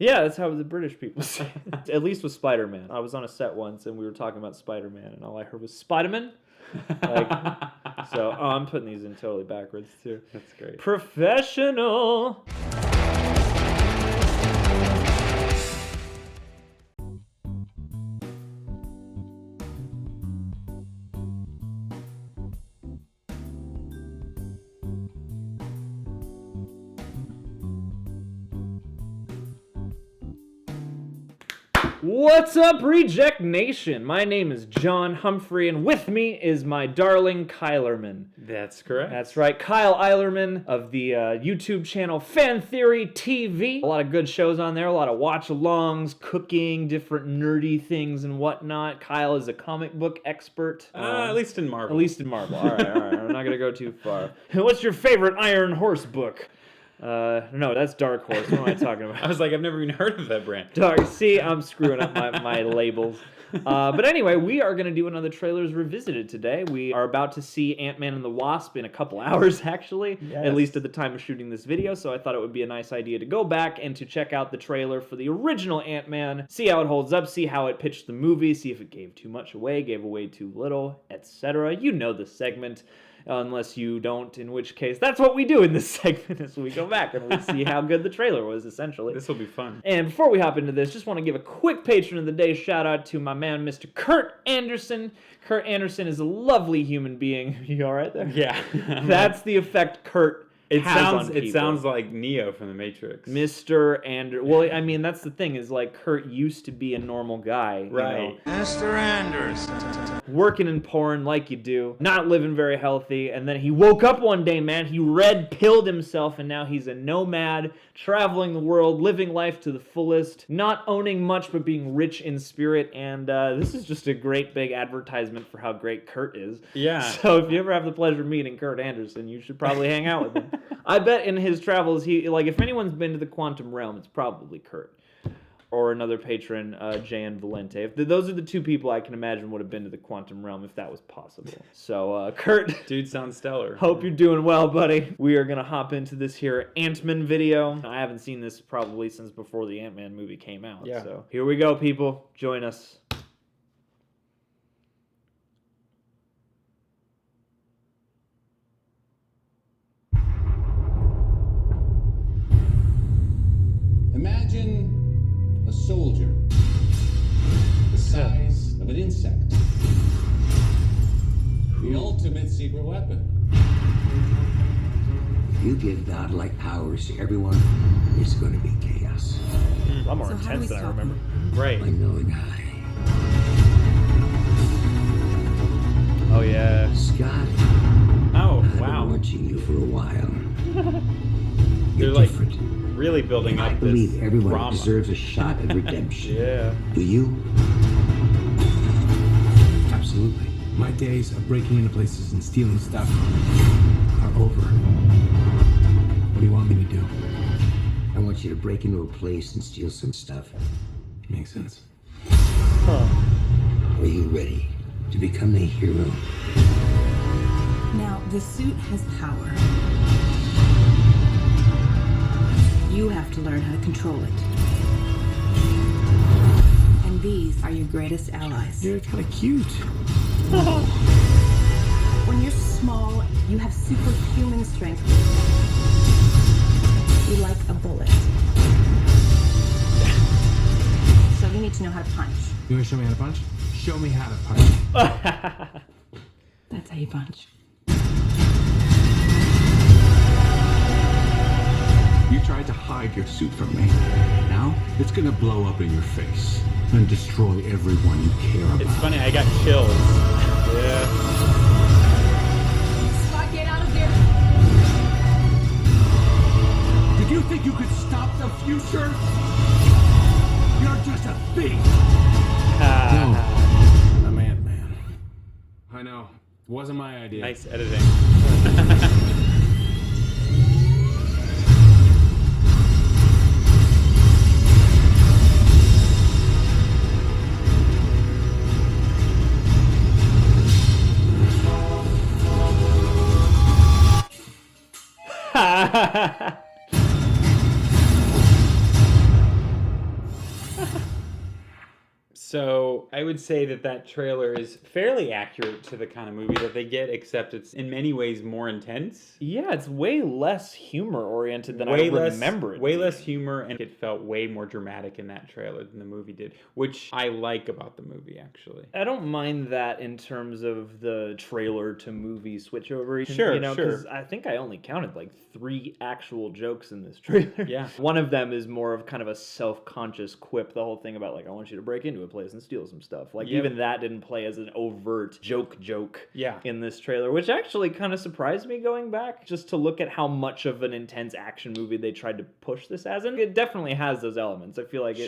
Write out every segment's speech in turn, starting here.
Yeah, that's how the British people say it. At least with Spider-Man. I was on a set once and we were talking about Spider-Man and all I heard was Spider-Man. I'm putting these in totally backwards too. That's great. Professional. What's up, Reject Nation? My name is John Humphrey, and with me is my darling Kylerman. That's correct. That's right, Kyle Eilerman of the YouTube channel Fan Theory TV. A lot of good shows on there, a lot of watch-alongs, cooking, different nerdy things and whatnot. Kyle is a comic book expert. At least in Marvel. At least in Marvel. All right. I'm not going to go too far. What's your favorite Iron Horse book? No, that's Dark Horse. What am I talking about? I was like, I've never even heard of that brand. Dark. See, I'm screwing up my labels. But anyway, we are going to do another Trailers Revisited today. We are about to see Ant-Man and the Wasp in a couple hours, actually. Yes. At least at the time of shooting this video. So I thought it would be a nice idea to go back and to check out the trailer for the original Ant-Man, see how it holds up, see how it pitched the movie, see if it gave too much away, gave away too little, etc. You know the segment. Unless you don't, in which case, that's what we do in this segment is we go back and we see how good the trailer was, essentially. This will be fun. And before we hop into this, just want to give a quick Patron of the Day shout out to my man, Mr. Kurt Anderson. Kurt Anderson is a lovely human being. You all right there? Yeah. That's the effect Kurt has on people. It sounds like Neo from The Matrix. Mr. Anderson. Well, I mean, that's the thing is like Kurt used to be a normal guy. Right. You know? Mr. Anderson. Working in porn like you do, not living very healthy, and then he woke up one day, man, he red-pilled himself, and now he's a nomad, traveling the world, living life to the fullest, not owning much, but being rich in spirit, and this is just a great big advertisement for how great Kurt is. Yeah. So if you ever have the pleasure of meeting Kurt Anderson, you should probably hang out with him. I bet in his travels, if anyone's been to the quantum realm, it's probably Kurt. Or another patron, Jan Valente. Those are the two people I can imagine would have been to the quantum realm if that was possible. So, Kurt. Dude sounds stellar. Hope you're doing well, buddy. We are going to hop into this here Ant-Man video. I haven't seen this probably since before the Ant-Man movie came out. Yeah. So, here we go, people. Join us. Imagine a soldier the size of an insect. The ultimate secret weapon. You give godlike powers to everyone, it's going to be chaos. A lot more intense than I remember. Right. By knowing I. Oh, yeah. Scott, Oh, I've wow. been watching you for a while. They're You're like different. really building I up believe this everyone drama. deserves a shot at redemption. Yeah. Do you? Absolutely. My days of breaking into places and stealing stuff are over. What do you want me to do? I want you to break into a place and steal some stuff. Makes sense. Are you ready to become the hero? Now, the suit has power. You have to learn how to control it. And these are your greatest allies. You're kind of cute. When you're small, you have superhuman strength. You're like a bullet. So you need to know how to punch. You want to show me how to punch? Show me how to punch. That's how you punch. You tried to hide your suit from me. Now, it's gonna blow up in your face and destroy everyone you care about. It's funny, I got chills. Yeah. Scott, get out of there! Did you think you could stop the future? You're just a thief! I'm Ant-Man. I know. It wasn't my idea. Nice editing. So I would say that trailer is fairly accurate to the kind of movie that they get, except it's in many ways more intense. Yeah, it's way less humor oriented than Way I less, remember it way being. less humor, and it felt way more dramatic in that trailer than the movie did, which I like about the movie, actually. I don't mind that in terms of the trailer to movie switchover. Sure, you know, sure. because I think I only counted like 3 actual jokes in this trailer. Yeah. One of them is more of kind of a self-conscious quip. The whole thing about like, I want you to break into a place and steal some stuff. Like, Yep. even that didn't play as an overt joke Yeah. in this trailer, which actually kind of surprised me going back just to look at how much of an intense action movie they tried to push this as. And it definitely has those elements. I feel like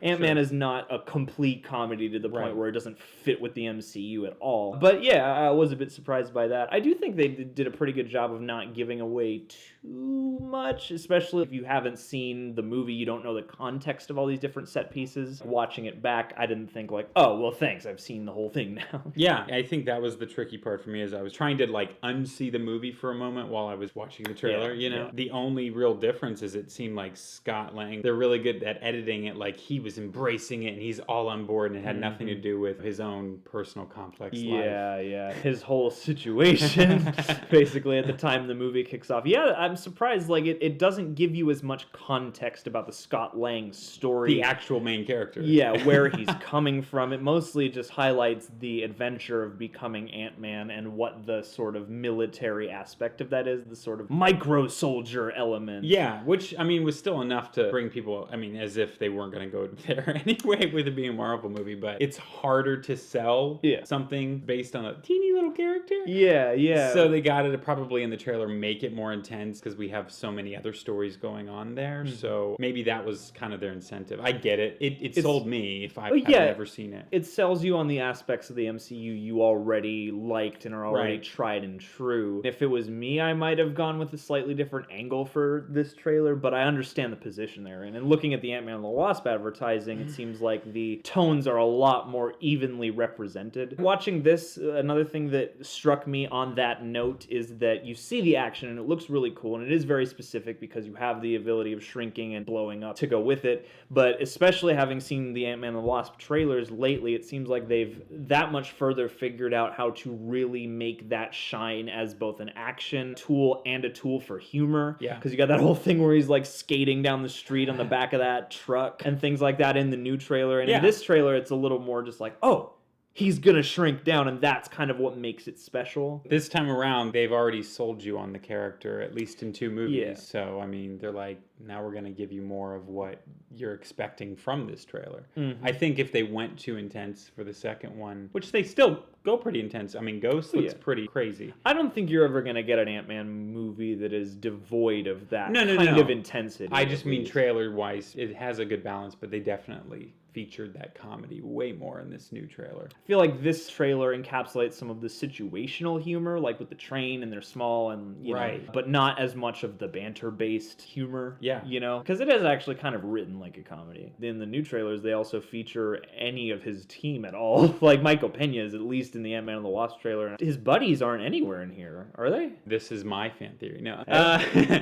Ant-Man is not a complete comedy to the point where it doesn't fit with the MCU at all. But yeah, I was a bit surprised by that. I do think they did a pretty good job of not giving away too much, especially if you haven't seen the movie, you don't know the context of all these different set pieces. Watching it back, I didn't think like, oh, well, thanks, I've seen the whole thing now. Yeah, I think that was the tricky part for me, is I was trying to like unsee the movie for a moment while I was watching the trailer, you know? Yeah. The only real difference is it seemed like Scott Lang, they're really good at editing it, like he was embracing it and he's all on board, and it had nothing to do with his own personal complex life. Yeah, his whole situation, basically, at the time the movie kicks off. Yeah, I'm surprised, like, it doesn't give you as much context about the Scott Lang story. The actual main character. Yeah, where he's coming from. It mostly just highlights the adventure of becoming Ant-Man and what the sort of military aspect of that is, the sort of micro-soldier element. Yeah, which, I mean, was still enough to bring people, I mean, as if they weren't going to go there anyway with it being a Marvel movie, but it's harder to sell something based on a teeny little character. Yeah. So they got to probably in the trailer make it more intense because we have so many other stories going on there. So maybe that was kind of their incentive. I get it. It sold me if I've never seen it. It sells you on the aspects of the MCU you already liked and are already tried and true. If it was me, I might have gone with a slightly different angle for this trailer, but I understand the position they're in. And looking at the Ant-Man and the Wasp advertising, it seems like the tones are a lot more evenly represented. Watching this, another thing that struck me on that note is that you see the action and it looks really cool, and it is very specific because you have the ability of shrinking and blowing up to go with it. But especially having seen the Ant-Man and the Wasp trailers lately, it seems like they've that much further figured out how to really make that shine as both an action tool and a tool for humor. Yeah. Because you got that whole thing where he's like skating down the street on the back of that truck and things like that in the new trailer. And in this trailer, it's a little more just like, oh, he's gonna shrink down, and that's kind of what makes it special. This time around, they've already sold you on the character, at least in 2 movies. Yeah. So, I mean, they're like, now we're going to give you more of what you're expecting from this trailer. I think if they went too intense for the second one, which they still go pretty intense. I mean, Ghost looks pretty crazy. I don't think you're ever going to get an Ant-Man movie that is devoid of that kind of intensity. I just mean trailer-wise, it has a good balance, but they definitely featured that comedy way more in this new trailer. I feel like this trailer encapsulates some of the situational humor, like with the train and they're small and, you know, but not as much of the banter-based humor. Yeah. You know, because it is actually kind of written like a comedy. In the new trailers, they also feature any of his team at all. Like Michael Pena is at least in the Ant-Man and the Wasp trailer. His buddies aren't anywhere in here, are they? This is my fan theory. No.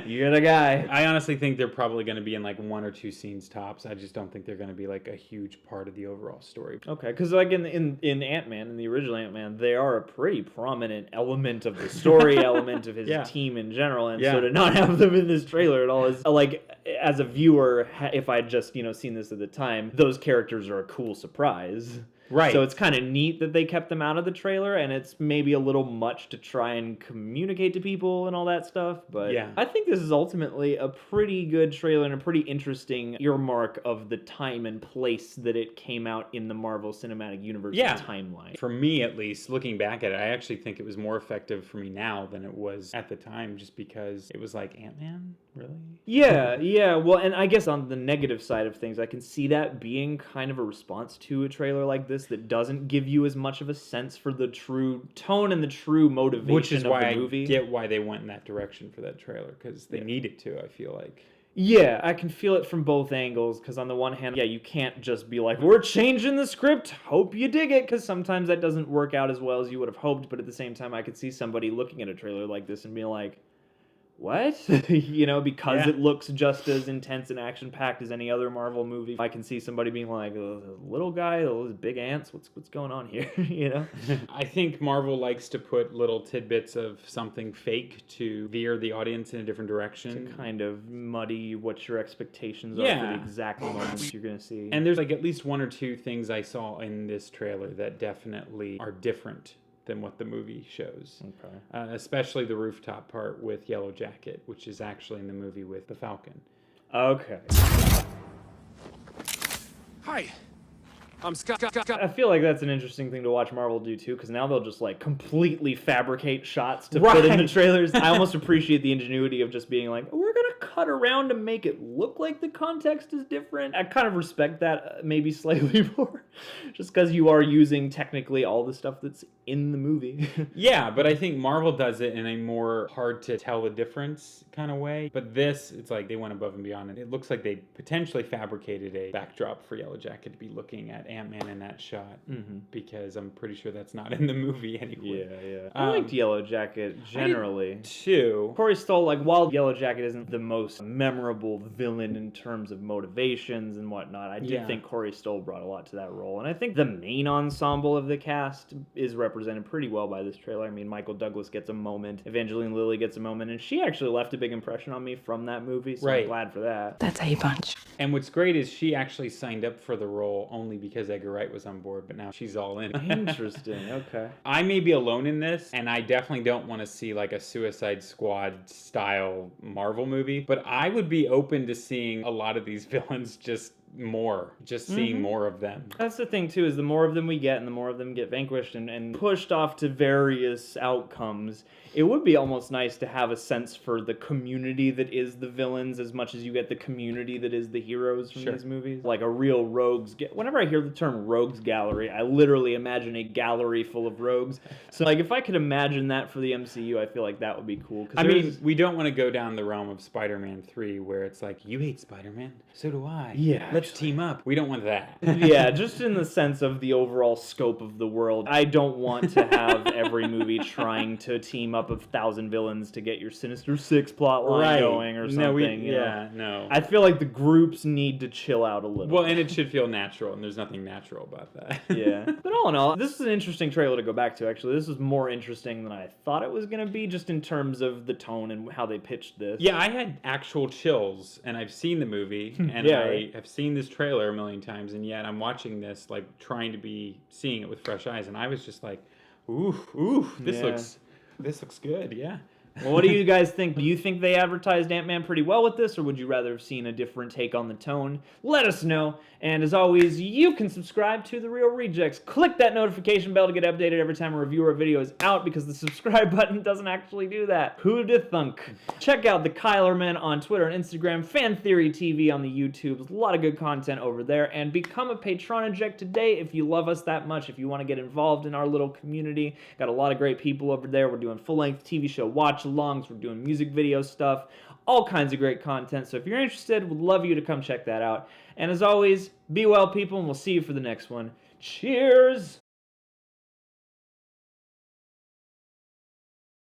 You're the guy. I honestly think they're probably going to be in like 1 or 2 scenes tops. I just don't think they're going to be like a huge part of the overall story. Okay, because like in Ant-Man, in the original Ant-Man, they are a pretty prominent element of the story, element of his team in general. And so to not have them in this trailer at all is like, as a viewer, if I'd just, you know, seen this at the time, those characters are a cool surprise. Right. So it's kind of neat that they kept them out of the trailer, and it's maybe a little much to try and communicate to people and all that stuff. But I think this is ultimately a pretty good trailer and a pretty interesting earmark of the time and place that it came out in the Marvel Cinematic Universe timeline. For me, at least, looking back at it, I actually think it was more effective for me now than it was at the time, just because it was like, Ant-Man? Really? Yeah. Well, and I guess on the negative side of things, I can see that being kind of a response to a trailer like this that doesn't give you as much of a sense for the true tone and the true motivation Which is of why the movie. I get why they went in that direction for that trailer, because they needed to, I feel like. Yeah, I can feel it from both angles, because on the one hand, you can't just be like, we're changing the script, hope you dig it, because sometimes that doesn't work out as well as you would have hoped, but at the same time, I could see somebody looking at a trailer like this and being like, what? Because it looks just as intense and action-packed as any other Marvel movie. I can see somebody being like, little guy, those big ants, what's going on here, I think Marvel likes to put little tidbits of something fake to veer the audience in a different direction. To kind of muddy what your expectations are for the exact moments you're going to see. And there's like at least one or two things I saw in this trailer that definitely are different than what the movie shows. Okay. Especially the rooftop part with Yellow Jacket, which is actually in the movie with the Falcon. Okay. Hi, I'm Scott. I feel like that's an interesting thing to watch Marvel do too, because now they'll just like completely fabricate shots to put in the trailers. I almost appreciate the ingenuity of just being like, we're gonna cut around to make it look like the context is different. I kind of respect that maybe slightly more, just because you are using technically all the stuff that's in the movie. Yeah, but I think Marvel does it in a more hard to tell the difference kind of way. But this, it's like they went above and beyond. And it looks like they potentially fabricated a backdrop for Yellow Jacket to be looking at Ant-Man in that shot, because I'm pretty sure that's not in the movie anyway. Yeah. I liked Yellow Jacket generally. Too. Corey Stoll, like, while Yellow Jacket isn't the most memorable villain in terms of motivations and whatnot, I did think Corey Stoll brought a lot to that role. And I think the main ensemble of the cast is represented pretty well by this trailer. I mean, Michael Douglas gets a moment, Evangeline Lilly gets a moment, and she actually left a big impression on me from that movie, so I'm glad for that. That's how you punch. And what's great is she actually signed up for the role only because Edgar Wright was on board, but now she's all in. Interesting, okay. I may be alone in this, and I definitely don't want to see like a Suicide Squad style Marvel movie, but I would be open to seeing a lot of these villains seeing more of them. That's the thing too, is the more of them we get and the more of them get vanquished and pushed off to various outcomes, it would be almost nice to have a sense for the community that is the villains as much as you get the community that is the heroes from these movies. Like a real whenever I hear the term rogues gallery, I literally imagine a gallery full of rogues. So like if I could imagine that for the MCU, I feel like that would be cool. I mean, we don't want to go down the realm of Spider-Man 3 where it's like, you hate Spider-Man, so do I. Yeah. Let's team up. We don't want that. Yeah, just in the sense of the overall scope of the world. I don't want to have every movie trying to team up 1,000 villains to get your Sinister Six plot line going or something. No. I feel like the groups need to chill out a little. Well, and it should feel natural, and there's nothing natural about that. Yeah. But all in all, this is an interesting trailer to go back to, actually. This is more interesting than I thought it was going to be, just in terms of the tone and how they pitched this. Yeah, I had actual chills, and I've seen the movie, and I have seen this trailer a million times, and yet I'm watching this, like, trying to be seeing it with fresh eyes, and I was just like, ooh, this looks good, yeah. Well, what do you guys think? Do you think they advertised Ant-Man pretty well with this, or would you rather have seen a different take on the tone? Let us know. And as always, you can subscribe to The Real Rejects. Click that notification bell to get updated every time a review or a video is out, because the subscribe button doesn't actually do that. Who'da thunk? Check out the Kylerman on Twitter and Instagram, Fan Theory TV on the YouTube. There's a lot of good content over there. And become a Patronaject today if you love us that much, if you want to get involved in our little community. Got a lot of great people over there. We're doing full-length TV show watch-alongs. We're doing music video stuff. All kinds of great content. So if you're interested, we'd love you to come check that out. And as always, be well, people, and we'll see you for the next one. Cheers!